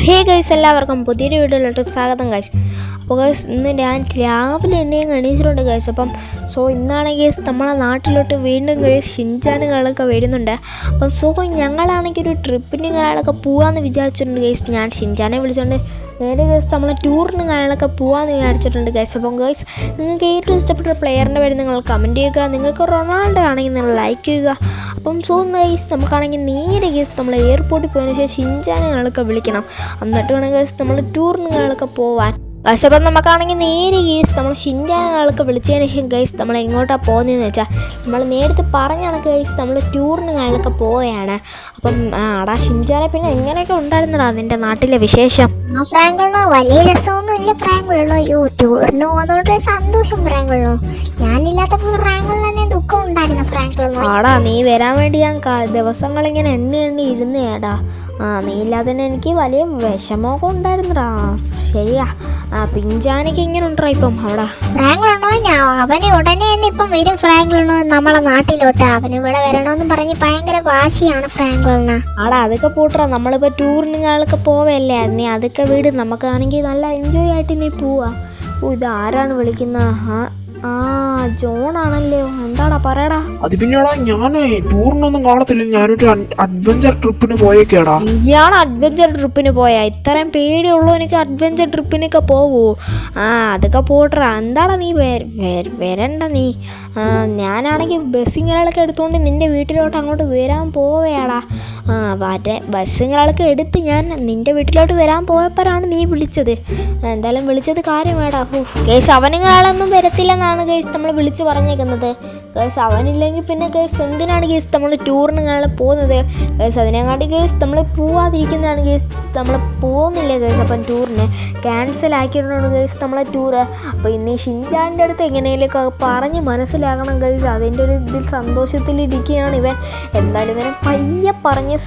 Hey guys, എല്ലാവർക്കും പുതിയൊരു വീഡിയോയിലോട്ട് സ്വാഗതം ഗൈസ്. അപ്പോൾ ഗൈസ്, ഇന്ന് ഞാൻ രാവിലെ എന്നെയും എണീച്ചിട്ടുണ്ട് ഗൈസ്. ഇന്നാണെങ്കിൽ ഗൈസ് നമ്മളെ നാട്ടിലോട്ട് വീണ്ടും ഗൈസ് ഷിൻചാനുകളൊക്കെ വരുന്നുണ്ട്. ഞങ്ങളാണെങ്കിൽ ഒരു ട്രിപ്പിന് കാര്യങ്ങളൊക്കെ പോകാമെന്ന് വിചാരിച്ചിട്ടുണ്ട് ഗൈസ്. ഞാൻ ഷിൻചാനെ വിളിച്ചുകൊണ്ട് നേരെ ഗൈസ് നമ്മളെ ടൂറിന് കാര്യങ്ങളൊക്കെ പോകാമെന്ന് വിചാരിച്ചിട്ടുണ്ട് ഗൈസ്. ഗൈസ്, നിങ്ങൾക്ക് ഏറ്റവും ഇഷ്ടപ്പെട്ട പ്ലെയറിൻ്റെ പേര് നിങ്ങൾ കമൻറ്റ് ചെയ്യുക. നിങ്ങൾക്ക് റൊണാൾഡോ ആണെങ്കിൽ നിങ്ങൾ ലൈക്ക് ചെയ്യുക. ഗൈസ് നമുക്കാണെങ്കിൽ നേരെ ഗൈസ് നമ്മൾ എയർപോർട്ടിൽ പോയതിനു ശേഷം ഷിൻചാനുകളൊക്കെ വിളിക്കണം. എന്നിട്ട് വേണം ഗൈസ് നമ്മൾ ടൂറിനുകളൊക്കെ പോവാൻ. പക്ഷേ നമുക്കാണെങ്കിൽ നേരെ ഗൈസ് നമ്മൾ ഷിൻചാനുകളൊക്കെ വിളിച്ചതിന് ശേഷം ഗൈസ് നമ്മൾ എങ്ങോട്ടാണ് പോകുന്നതെന്ന് വെച്ചാൽ നമ്മൾ നേരത്തെ പറഞ്ഞാണ് ഗൈസ് നമ്മൾ ടൂറിനുകളൊക്കെ പോവുകയാണ്. ആടാ ഷിൻചാനെ, പിന്നെ എങ്ങനെയൊക്കെ ഉണ്ടായിരുന്നടാ നിൻ്റെ നാട്ടിലെ വിശേഷം? ഫ്രാങ്കുള്ളോ, വലിയ രസമൊന്നും ഇല്ല ഫ്രാങ്കുള്ളോ. ടൂറിന് പോകുന്നോണ്ട് സന്തോഷം ഫ്രാങ്കുള്ളോ. ഞാനില്ലാത്തപ്പോൾ ഫ്രാങ്കുള്ള തന്നെ ദുഃഖം ഉണ്ടായിരുന്നു ഫ്രാങ്കുള്ളോ. ആടാ, നീ വരാൻ വേണ്ടി ഞാൻ ദിവസങ്ങളിങ്ങനെ എണ്ണി ഇരുന്നേടാ. നീ ഇല്ലാതെ തന്നെ എനിക്ക് വലിയ വിഷമമൊക്കെ ഉണ്ടായിരുന്നടാ. ശരിയാ, പിഞ്ചാനൊക്കെ എങ്ങനെ ഉണ്ടാ ഇപ്പം അവിടെ? ഫ്രാങ്കുള്ളോ, അവന് ഉടനെ തന്നെ ഇപ്പം വരും ഫ്രാങ്കുള്ളോ നമ്മളെ നാട്ടിലോട്ട്. അവന് ഇവിടെ വരണമെന്ന് പറഞ്ഞ് ഭയങ്കര വാശിയാണ് ഫ്രാങ്കുള്ളോ. ആടാ, അതൊക്കെ പോട്ടാ, നമ്മളിപ്പോൾ ടൂറിനുകളൊക്കെ പോവല്ലേ. നീ അതൊക്കെ വീട്, നമുക്കാണെങ്കിൽ നല്ല എൻജോയ് ആയിട്ട് നീ പോവാ. ഇതാരാണ് വിളിക്കുന്നത്? ജോൺ ആണല്ലോ. എന്താടാ പറയടാ? അത് പിന്നെടാ, ഞാൻ ടൂറിനൊന്നും കാണത്തില്ല, ഞാനൊരു അഡ്വഞ്ചർ ട്രിപ്പിന് പോയേക്കാടാ. ഇയാൾ അഡ്വഞ്ചർ ട്രിപ്പിന് പോയാ? ഇത്രയും പേടിയുള്ളൂ എനിക്ക് അഡ്വഞ്ചർ ട്രിപ്പിനൊക്കെ പോവോ? അതൊക്കെ പോട്ടറാ. എന്താടാ നീ വരണ്ട നീ. ഞാനാണെങ്കിൽ ബസ്സിങ്ങനൊക്കെ എടുത്തുകൊണ്ട് നിൻ്റെ വീട്ടിലോട്ട് അങ്ങോട്ട് വരാൻ പോവുകയാടാ. ബസ്സിങ്ങനൊക്കെ എടുത്ത് ഞാൻ നിൻ്റെ വീട്ടിലോട്ട് വരാൻ പോയപ്പോഴാണ് നീ വിളിച്ചത്. എന്തായാലും വിളിച്ചത് കാര്യമേടാ. കേസ് അവനുങ്ങളൊന്നും വരത്തില്ലെന്നാണ് കേസ് നമ്മൾ വിളിച്ച് പറഞ്ഞേക്കുന്നത്. കേസ് അവനില്ലെങ്കിൽ പിന്നെ കേസ് എന്തിനാണ് കേസ് നമ്മൾ ടൂറിന് പോകുന്നത്? കേസ് അതിനെക്കാട്ടി കേസ് നമ്മൾ പോവാതിരിക്കുന്നതാണ് കേസ്. നമ്മൾ പോകുന്നില്ല കേസ്. ടൂറിന് ക്യാൻസൽ ആക്കിയിട്ടുണ്ട് കേസ് നമ്മളെ ടൂറ്. ഇന്ന് ഷിൻചാൻ്റെ അടുത്ത് എങ്ങനെയൊക്കെ പറഞ്ഞ് മനസ്സിലാക്കണം കേസ്. അതിൻ്റെ ഒരു ഇതിൽ സന്തോഷത്തിലിരിക്കുകയാണ് ഇവൻ. എന്തായാലും ഇവനെ പയ്യെ പറഞ്ഞ്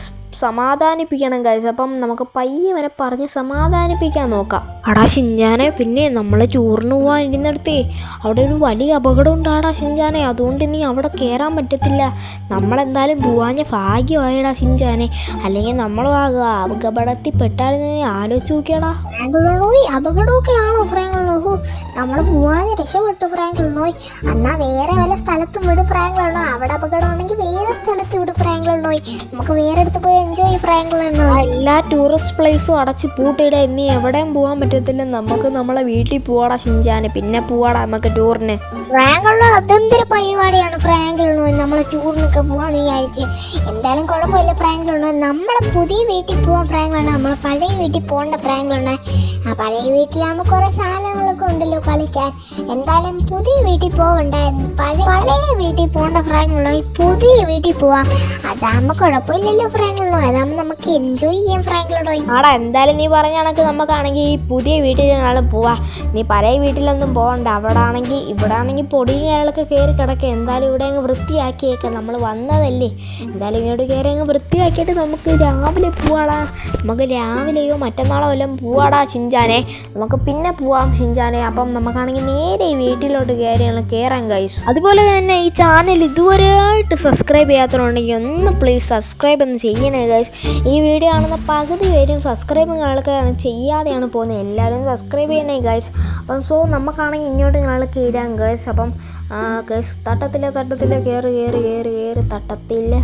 സമാധാനിപ്പിക്കണം ഗൈസ്. നമുക്ക് പയ്യെ വരെ പറഞ്ഞ് സമാധാനിപ്പിക്കാൻ നോക്കാം. അടാ ഷിൻചാനെ, പിന്നെ നമ്മൾ ടൂറിന് പോകാൻ ഇരുന്നിടത്തേ അവിടെ ഒരു വലിയ അപകടം ഉണ്ടാടാ ഷിൻചാനെ. അതുകൊണ്ട് നീ അവിടെ കയറാൻ പറ്റത്തില്ല. നമ്മളെന്തായാലും പോവാഞ്ഞ ഭാഗ്യമായിടാ ഷിൻചാനെ. അല്ലെങ്കിൽ നമ്മൾ അപകടത്തിൽ പെട്ടാലും ആലോചിച്ച് നോക്കിയാടാ. അപകടമൊക്കെ ആണോ ഫ്രാങ്കുള്ളോ? നമ്മൾ പോവാഞ്ഞ രക്ഷപ്പെട്ടു ഫ്രാങ്കുള്ളോ. എന്നാ വേറെ വല്ല സ്ഥലത്തും വിട് ഫ്രാങ്കുള്ളോ. അവിടെ അപകടം ഉണ്ടെങ്കിൽ വേറെ സ്ഥലത്ത് വിട് ഫ്രാങ്കുള്ളോ. നമുക്ക് വേറെ അടുത്ത് പോയി എൻജോയ് ഫ്രാങ്കുള്ളോ. എല്ലാ ടൂറിസ്റ്റ് പ്ലേസും അടച്ച് പൂട്ടിയിടാ. ഇനി എവിടെയും പോകാൻ പറ്റത്തില്ല. നമുക്ക് നമ്മളെ വീട്ടിൽ പോവാടാ ഷിൻചാന്. പിന്നെ പോവാടാ നമുക്ക് ടൂറിന്. ഫ്രാങ്കുള്ളോ, അതെന്തൊരു പരിപാടിയാണ് ഫ്രാങ്കുള്ളോ. നമ്മളെ ടൂറിനൊക്കെ പോവാന്ന് വിചാരിച്ച്. എന്തായാലും കുഴപ്പമില്ല ഫ്രാങ്കുള്ളോ. നമ്മളെ പുതിയ വീട്ടിൽ പോവാൻ ഫ്രാങ്കുള്ളോ. നമ്മളെ പഴയ വീട്ടിൽ പോകണ്ട ഫ്രാങ്കുള്ളോ. പഴയ വീട്ടിലാകുമ്പോൾ കുറെ സാധനങ്ങളൊക്കെ ഉണ്ടല്ലോ കളിക്കാൻ. എന്തായാലും പുതിയ വീട്ടിൽ പോകണ്ടേ, പഴയ വീട്ടിൽ പോകണ്ട ഫ്രാങ്കുള്ളോ. പുതിയ വീട്ടിൽ പോവാം. അതാകുമ്പോൾ കുഴപ്പമില്ലല്ലോ ഫ്രാങ്കുള്ളോ. അതാകുമ്പോൾ നമുക്ക് എൻജോയ് ചെയ്യാം ഫ്രാങ്കുള്ളോ. ആടാ, എന്തായാലും നീ പറഞ്ഞ കണക്ക് നമുക്കാണെങ്കിൽ ഈ പുതിയ വീട്ടിൽ പോവാ. നീ പഴയ വീട്ടിലൊന്നും പോകണ്ട. ഇവിടെ ആണെങ്കിൽ പൊടികളൊക്കെ കയറി കിടക്കുക. എന്തായാലും ഇവിടെ അങ്ങ് വൃത്തിയാക്കിയേക്കാം. നമ്മൾ വന്നതല്ലേ. എന്തായാലും ഇങ്ങോട്ട് കയറി അങ്ങ് വൃത്തിയാക്കിയിട്ട് നമുക്ക് രാവിലെ പോവാടാ. നമുക്ക് രാവിലെയോ മറ്റന്നാളോ വല്ലതും പോവാടാ ഷിൻചാനെ. നമുക്ക് പിന്നെ പോവാം ഷിൻചാനെ. നമുക്കാണെങ്കിൽ നേരെ ഈ വീട്ടിലോട്ട് കയറാൻ ഗൈസ്. അതുപോലെ തന്നെ ഈ ചാനൽ ഇതുവരെയായിട്ട് സബ്സ്ക്രൈബ് ചെയ്യാത്തതുണ്ടെങ്കിൽ ഒന്ന് പ്ലീസ് സബ്സ്ക്രൈബ് ഒന്ന് ചെയ്യണേ ഗൈസ്. ഈ വീഡിയോ കാണുന്ന പകുതി പേരും സബ്സ്ക്രൈബുകളൊക്കെ ചെയ്യാതെയാണ് പോകുന്നത്. എല്ലാവരും സബ്സ്ക്രൈബ് ചെയ്യണേ ഗൈസ്. നമുക്കാണെങ്കിൽ ഇങ്ങോട്ട് നിങ്ങളൊക്കെ ഇടാം ഗൈസ്. ഗൈസ് തട്ടത്തില്ല കയറി തട്ടത്തില്ല.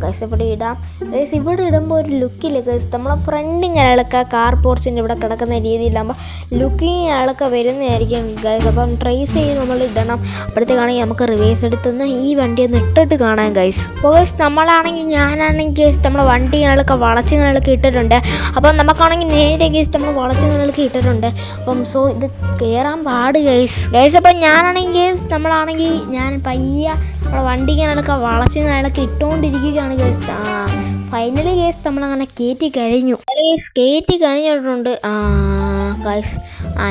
ഗൈസ് ഇവിടെ ഇടാം ഗൈസ്. ഇവിടെ ഇടുമ്പോൾ ഒരു ലുക്കില്ല ഗൈസ്. നമ്മളെ ഫ്രണ്ടിങ്ങനൊക്കെ കാർ പോർച്ചിൻ്റെ ഇവിടെ കിടക്കുന്ന രീതിയിലാകുമ്പോൾ ലുക്കിങ്ങൊക്കെ വരുന്നതായിരിക്കും ഗൈസ്. ട്രേസ് ചെയ്ത് നമ്മൾ ഇടണം. അപ്പോഴത്തേക്കാണെങ്കിൽ നമുക്ക് റിവേഴ്സ് എടുത്തുനിന്ന് ഈ വണ്ടി ഒന്ന് ഇട്ടിട്ട് കാണാം ഗൈസ്. ഗൈസ് ഞാനാണെങ്കിൽ ഗൈസ് നമ്മളെ വണ്ടികളൊക്കെ വളച്ചുകളൊക്കെ ഇട്ടിട്ടുണ്ട്. നമുക്കാണെങ്കിൽ നേരെ ഗൈസ് നമ്മൾ വളച്ചുകളൊക്കെ ഇട്ടിട്ടുണ്ട്. ഇത് കയറാൻ പാട് ഗൈസ്. ഞാനാണെങ്കിൽ ഗൈസ് ഞാൻ പയ്യ നമ്മളെ വണ്ടികളൊക്കെ വളച്ചുകളൊക്കെ ഇട്ടുകൊണ്ടിരിക്കുകയാണ് ഗൈസ്. ഫൈനലി ഗൈസ് നമ്മളങ്ങനെ കയറ്റി കഴിഞ്ഞിട്ടുണ്ട്. ഗൈസ്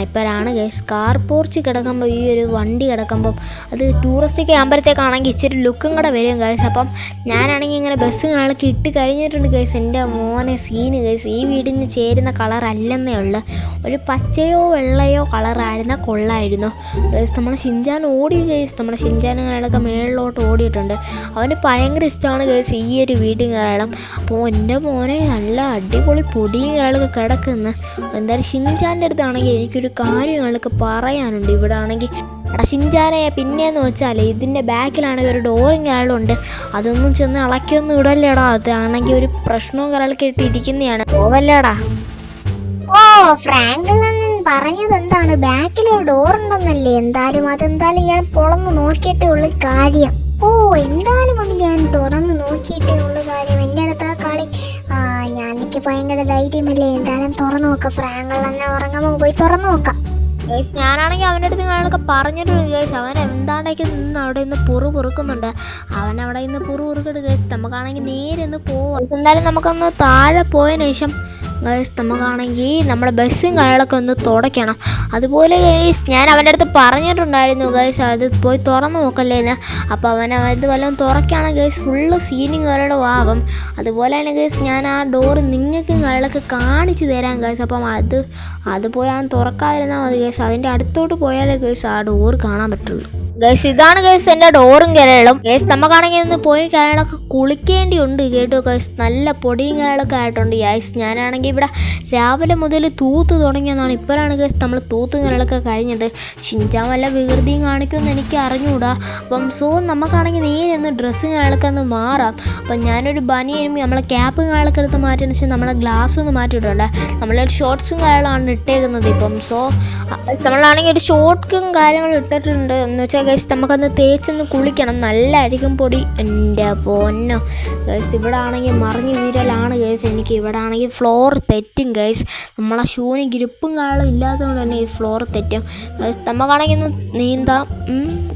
ഇപ്പോഴാണ് ഗൈസ് കാർ പോർച്ച് കിടക്കുമ്പോൾ ഈ ഒരു വണ്ടി കിടക്കുമ്പം അത് ടൂറിസ്റ്റൊക്കെ ആകുമ്പോഴത്തേക്കാണെങ്കിൽ ഇച്ചിരി ലുക്കും കൂടെ വരും ഗൈസ്. അപ്പം ഞാനാണെങ്കിൽ ഇങ്ങനെ ബസ് നാളൊക്കെ ഇട്ട് കഴിഞ്ഞിട്ടുണ്ട് ഗൈസ്. എൻ്റെ മോനെ സീന് ഗൈസ്. ഈ വീടിന് ചേരുന്ന കളറല്ലെന്നേ ഉള്ളു, ഒരു പച്ചയോ വെള്ളയോ കളറായിരുന്ന കൊള്ളായിരുന്നു ഗൈസ്. നമ്മളെ ഷിൻചാൻ ഓടി ഗൈസ്. നമ്മുടെ ഷിൻചാനുകളൊക്കെ മേളിലോട്ട് ഓടിയിട്ടുണ്ട്. അവന് ഭയങ്കര ഇഷ്ടമാണ് ഗൈസ് ഈ ഒരു വീടും കേരളം. അപ്പോൾ എൻ്റെ മോനെ നല്ല അടിപൊളി പൊടിയും കേരളമൊക്കെ കിടക്കുന്ന. എന്തായാലും ഷിൻചാൻ്റെ അടുത്താണെങ്കിൽ എനിക്കൊരു കാര്യം ഞങ്ങൾക്ക് പറയാനുണ്ട്. ഇവിടെ ആണെങ്കിൽ ഷിൻചാനെ പിന്നെയെന്ന് വെച്ചാൽ ഇതിൻ്റെ ബാക്കിലാണെങ്കിൽ ഒരു ഡോറും കേരളമുണ്ട്. അതൊന്നും ചെന്ന് ഇളക്കിയൊന്നും ഇടല്ലേടാ. അതാണെങ്കിൽ ഒരു പ്രശ്നവും കേരളമൊക്കെ ഇട്ടിരിക്കുന്നതാണ്. പോവല്ലേടാ. ഓ ഫ്രാങ്ക്ലിൻ പറഞ്ഞത് എന്താണ്, ബാക്കിലൊരു ഡോർ ഉണ്ടെന്നല്ലേ? അതെന്തായാലും ഞാൻ പൊളന്ന് നോക്കിയിട്ടേ ഉള്ള കാര്യം. ഓ എന്തായാലും അത് ഞാൻ തുറന്ന് നോക്കിയിട്ടേ ഉള്ള കാര്യം. എൻ്റെ അടുത്ത് ആ കളി എനിക്ക് ഭയങ്കര ധൈര്യമല്ലേ. എന്തായാലും തുറന്നു നോക്കാം. ഫ്രാങ്ക്ലിൻ എന്നെ ഉറങ്ങുമ്പോൾ പോയി തുറന്നു നോക്കാം. ഗൈസ് ഞാനാണെങ്കിൽ അവൻ്റെ അടുത്ത് ഞങ്ങളൊക്കെ പറഞ്ഞിട്ടുണ്ട് ഗൈസ്. അവൻ എന്താണ്ടൊക്കെ നിന്ന് അവിടെ നിന്ന് പൊറുക്കുന്നുണ്ട്. അവൻ അവിടെ നിന്ന് പൊറുക്കിട്ട് ഗൈസ് നമുക്കാണെങ്കിൽ നേരെ ഒന്ന് പോവാം. എന്തായാലും നമുക്കൊന്ന് താഴെ പോയതിനു ശേഷം ഗൈസ് നമുക്കാണെങ്കിൽ നമ്മുടെ ബസ്സും കാര്യങ്ങളൊക്കെ ഒന്ന് തുടയ്ക്കണം. അതുപോലെ ഗൈസ് ഞാൻ അവൻ്റെ അടുത്ത് പറഞ്ഞിട്ടുണ്ടായിരുന്നു ഗൈസ് അത് പോയി തുറന്ന് നോക്കല്ലേന്ന്. അപ്പോൾ അത് വല്ലതും തുറക്കുകയാണെങ്കിൽ ഗൈസ് ഫുള്ള് സീനിങ് കാര്യങ്ങളും ആവും. അതുപോലെ തന്നെ ഗൈസ് ഞാൻ ആ ഡോറ് നിങ്ങൾക്കും കാര്യങ്ങളൊക്കെ കാണിച്ചു തരാം ഗൈസ്. അപ്പം അത് പോയി അവൻ തുറക്കാതിരുന്നാൽ മതി ഗൈസ്. അതിൻ്റെ അടുത്തോട്ട് പോയാലേ ഗൈസ് ആ ഡോറ് കാണാൻ പറ്റുള്ളൂ ഗൈസ്. ഇതാണ് ഗൈസ് എൻ്റെ ഡോറും കിരളും ഗൈസ്. നമുക്കാണെങ്കിൽ ഒന്ന് പോയി കിരളൊക്കെ കുളിക്കേണ്ടിയുണ്ട് കേട്ടോ ഗൈസ്. നല്ല പൊടിയും കിരളൊക്കെ ആയിട്ടുണ്ട് ഗൈസ്. ഞാനാണെങ്കിൽ ഇവിടെ രാവിലെ മുതൽ തൂത്ത് തുടങ്ങിയതാണ്. ഇപ്പോഴാണ് ഗൈസ് നമ്മൾ തൂത്ത് കിരളൊക്കെ കഴിഞ്ഞത്. ഷിൻചാൻ വല്ല വികൃതിയും കാണിക്കുമെന്ന് എനിക്ക് അറിഞ്ഞുകൂടാ. അപ്പം നമുക്കാണെങ്കിൽ നേരെ ഒന്ന് ഡ്രസ്സും കിരളൊക്കെ ഒന്ന് മാറാം. അപ്പം ഞാനൊരു ബനിയനും നമ്മളെ ക്യാപ്പും കിരളൊക്കെ എടുത്ത് മാറ്റിയെന്ന് വെച്ചാൽ നമ്മുടെ ഗ്ലാസ് ഒന്ന് മാറ്റിയിട്ടുണ്ട്. നമ്മളൊരു ഷോർട്ട്സും കാര്യങ്ങളാണ് ഇട്ടേക്കുന്നത് ഇപ്പം. നമ്മളാണെങ്കിൽ ഒരു ഷോർട്ടും കാര്യങ്ങളും ഇട്ടിട്ടുണ്ട് എന്ന് വെച്ചാൽ ഗൈസ് നമുക്കൊന്ന് തേച്ചൊന്ന് കുളിക്കണം. നല്ലതായിരിക്കും പൊടി. എൻ്റെ പൊന്നോ ഗൈസ് ഇവിടെ ആണെങ്കിൽ മറിഞ്ഞു വീരലാണ് ഗൈസ്. എനിക്ക് ഇവിടെ ആണെങ്കിൽ ഫ്ലോർ തെറ്റും ഗൈസ്. നമ്മളെ ഷൂവിന് ഗ്രിപ്പും കാര്യങ്ങളും ഇല്ലാത്തതുകൊണ്ട് തന്നെ ഈ ഫ്ലോർ തെറ്റും ഗൈസ്. നമുക്കാണെങ്കിൽ ഒന്ന് നീന്താം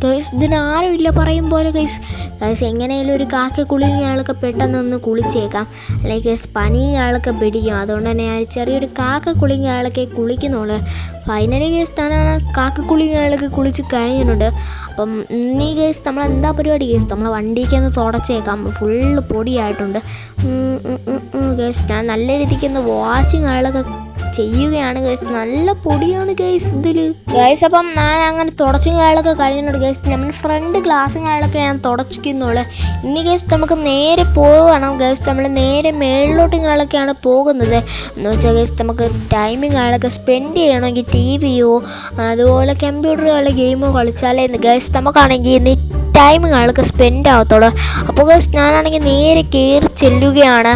ഗൈസ്. ഇതിനാരും ഇല്ല പറയും പോലെ ഗൈസ്. എങ്ങനെയായാലും ഒരു കാക്കക്കുളിയും അയാളൊക്കെ പെട്ടെന്നൊന്ന് കുളിച്ചേക്കാം. അല്ലെങ്കിൽ ഗൈസ് പനിയും അയാളൊക്കെ പിടിക്കും. അതുകൊണ്ട് തന്നെ ഞാൻ ചെറിയൊരു കാക്കക്കുളിയും അയാളൊക്കെ കുളിക്കുന്നുള്ളൂ. ഫൈനലി ഗൈസ് താനാണ് കാക്കക്കുളിയും അയാളൊക്കെ കുളിച്ച് കഴിഞ്ഞിട്ടുണ്ട്. അപ്പം ഇനി ഗൈസ് നമ്മളെന്താ പരിപാടി ഗൈസ്, നമ്മളെ വണ്ടിക്കൊന്ന് തുടച്ചേക്കാം. Full പൊടിയായിട്ടുണ്ട് guys. ഞാൻ നല്ല രീതിക്കൊന്ന് വാഷിങ് അയാളൊക്കെ ചെയ്യുകയാണ് ഗൈസ്. നല്ല പൊടിയാണ് ഗൈസ് ഇതിൽ ഗൈസ്. അപ്പം ഞാൻ അങ്ങനെ തുടച്ചും കാര്യങ്ങളൊക്കെ കഴിഞ്ഞിട്ടുണ്ട് ഗൈസ്. നമ്മുടെ ഫ്രണ്ട് ഗ്ലാസും കാര്യങ്ങളൊക്കെ ഞാൻ തുടച്ചിക്കുന്നുള്ളൂ. ഇനി ഗൈസ് നമുക്ക് നേരെ പോകണം ഗൈസ്. നമ്മൾ നേരെ മേളിലോട്ടും കാര്യങ്ങളൊക്കെയാണ് പോകുന്നത്. എന്ന് വെച്ചാൽ ഗൈസ് നമുക്ക് ടൈമിങ് കാര്യങ്ങളൊക്കെ സ്പെൻഡ് ചെയ്യണമെങ്കിൽ ടി വിയോ അതുപോലെ കമ്പ്യൂട്ടറുകളിലെ ഗെയിമോ കളിച്ചാലേ ഗൈസ് നമുക്കാണെങ്കിൽ ഇന്ന് ടൈമുകളൊക്കെ സ്പെൻഡ് ആവത്തുള്ളൂ. അപ്പോൾ ഗൈസ് ഞാനാണെങ്കിൽ നേരെ കയറി ചെല്ലുകയാണ്.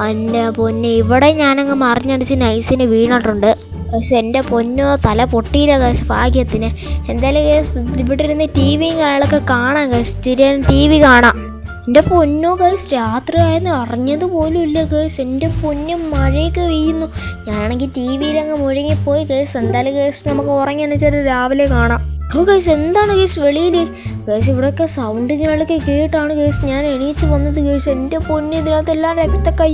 എൻ്റെ പൊന്നെ ഇവിടെ ഞാനങ്ങ് മറിഞ്ഞടിച്ച് നൈസിന് വീണിട്ടുണ്ട് ഗൈസ്. എൻ്റെ പൊന്നോ തല പൊട്ടിയില്ല ഗൈസ് ഭാഗ്യത്തിന്. എന്തായാലും ഗൈസ് ഇവിടെ ഇരുന്ന് ടി വിയും കാര്യങ്ങളൊക്കെ കാണാം ഗൈസ്. ടി വി കാണാം. എൻ്റെ പൊന്നോ ഗൈസ് രാത്രി ആയെന്ന് അറിഞ്ഞതുപോലും ഇല്ല ഗൈസ്. എൻ്റെ പൊന്നും മഴയൊക്കെ പെയ്യുന്നു. ഞാനാണെങ്കിൽ ടി വിയിലങ്ങ് മുഴുങ്ങിപ്പോയി ഗൈസ്. എന്തായാലും ഗൈസ് നമുക്ക് ഉറങ്ങി എണീച്ചാൽ രാവിലെ കാണാം. ഓ ഗൈസ് എന്താണ് ഗൈസ് വെളിയിൽ ഗൈസ് ഇവിടെയൊക്കെ സൗണ്ടിങ്ങുകളൊക്കെ കേട്ടാണ് ഗൈസ് ഞാൻ എണീച്ച് വന്നത് ഗൈസ്. എൻ്റെ പൊന്നി ഇതിനകത്ത് എല്ലാം രക്തക്കൈ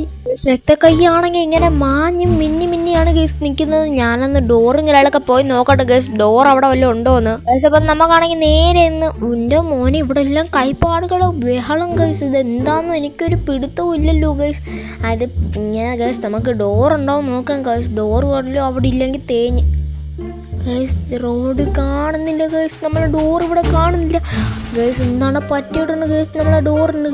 ആണെങ്കിൽ ഇങ്ങനെ മാഞ്ഞും മിന്നിയാണ് ഗൈസ് നിൽക്കുന്നത്. ഞാനൊന്ന് ഡോറിങ്ങനെയൊക്കെ പോയി നോക്കട്ടെ ഗൈസ്, ഡോർ അവിടെ വല്ലതും ഉണ്ടോയെന്ന് ഗൈസ്. അപ്പം നമുക്കാണെങ്കിൽ നേരെ ഇന്ന് എൻ്റെ മോനെ ഇവിടെ എല്ലാം കൈപ്പാടുകളോ ബഹളം ഗൈസ്. ഇത് എന്താണെന്നും എനിക്കൊരു പിടുത്തവും ഇല്ലല്ലോ ഗൈസ്. അത് ഇങ്ങനെ ഗൈസ് നമുക്ക് ഡോർ ഉണ്ടോ നോക്കാം ഗൈസ്. ഡോർ വല്ലതും അവിടെ ഇല്ലെങ്കിൽ തേഞ്ഞ് ഗൈസ് റോഡ് കാണുന്നില്ല ഗൈസ്. നമ്മളെ ഡോർ ഇവിടെ കാണുന്നില്ല ഗൈസ്. എന്താണ് പറ്റിയിട്ടുണ്ട് ഗൈസ് നമ്മളെ ഡോറിന്.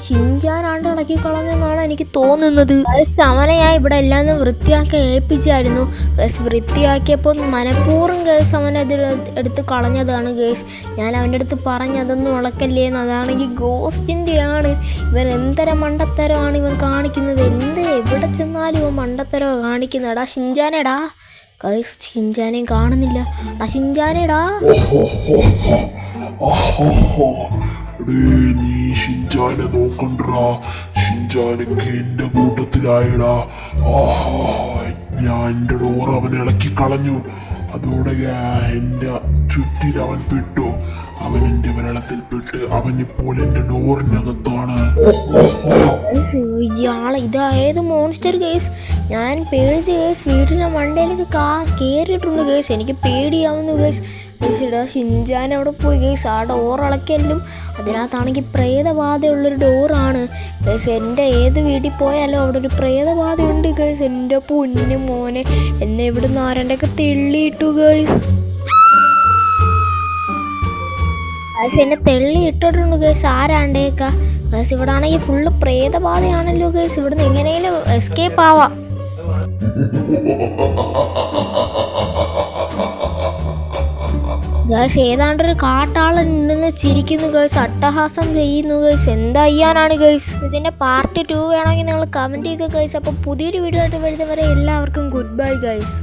ഷിൻചാനാണ്ട് ഇളക്കി കളഞ്ഞെന്നാണ് എനിക്ക് തോന്നുന്നത് ഗൈസ്. അവനെ ഞാൻ ഇവിടെ എല്ലാം വൃത്തിയാക്കി ഏൽപ്പിച്ചായിരുന്നു ഗൈസ്. വൃത്തിയാക്കിയപ്പോൾ മനഃപൂർവ്വം ഗൈസ് അവനത് എടുത്ത് കളഞ്ഞതാണ് ഗൈസ്. ഞാൻ അവൻ്റെ അടുത്ത് പറഞ്ഞതൊന്നും ഇളക്കല്ലേന്ന്. അതാണെങ്കിൽ ഗോസ്റ്റിൻ്റെ ആണ്. ഇവൻ എന്തരം മണ്ടത്തരമാണ് ഇവൻ കാണിക്കുന്നത്. എവിടെ ചെന്നാലും ഇവൻ മണ്ടത്തരമാണ് കാണിക്കുന്നതാ. ഷിൻചാനെടാ ഗൈസ് ഷിൻചാനെയും കാണുന്നില്ല. ഷിൻചാനെടാ നീ ഷിൻചാനെ നോക്കണ്ടാ. ഷിൻചാനൊക്കെ എന്റെ കൂട്ടത്തിലായിടാ. ഞാൻ എന്റെ ഡോർ അവൻ ഇളക്കി കളഞ്ഞു. അതോടെ എന്റെ ചുറ്റിൽ അവൻ പെട്ടു. അവൻ എന്റെ വിരളത്തിൽപ്പെട്ട് അവനിപ്പോൾ എന്റെ ഡോറിനകത്താണ്. ഇയാളെ ഇതായത് മോൺസ്റ്റർ കേസ്. ഞാൻ പേടിച്ച് കേസ് വീട്ടിലെ മണ്ടയിലേക്ക് കയറിയിട്ടുണ്ട് കേസ്. എനിക്ക് പേടിയാവുന്നു കേസ്. ഇടാ ഷിൻചാൻ അവിടെ പോയി കേസ്. ആ ഡോർ അളക്കലും അതിനകത്താണെങ്കിൽ പ്രേതബാധയുള്ളൊരു ഡോറാണ് കേസ്. എൻ്റെ ഏത് വീട്ടിൽ പോയാലും അവിടെ ഒരു പ്രേതബാധയുണ്ട് കേസ്. എൻ്റെ പൊന്നു മോനെ, എന്നെ ഇവിടുന്ന് ആരൻ്റെയൊക്കെ തെള്ളിയിട്ടു കേസ്. കേസ് എന്നെ തെള്ളി ഇട്ടിട്ടുണ്ട് കേസ് ആരാണ്ടേക്കാ കേസ്. ഇവിടെ ആണെങ്കിൽ ഫുള്ള് പ്രേതബാധയാണല്ലോ കേസ്. ഇവിടുന്ന് എങ്ങനെയും എസ്കേപ്പ് ആവാം. ഗേസ് ഏതാണ്ടൊരു കാട്ടാളൻ നിന്ന് ചിരിക്കുന്നു ഗേസ്. അട്ടഹാസം ചെയ്യുന്നു ഗേസ്. എന്താ ചെയ്യാനാണ് ഗേസ്. ഇതിൻ്റെ പാർട്ട് 2 വേണമെങ്കിൽ നിങ്ങൾ കമൻറ്റ് ചെയ്യുക ഗേസ്. അപ്പോൾ പുതിയൊരു വീഡിയോ ആയിട്ട് വരുന്നവരെ എല്ലാവർക്കും ഗുഡ് ബൈ ഗേസ്.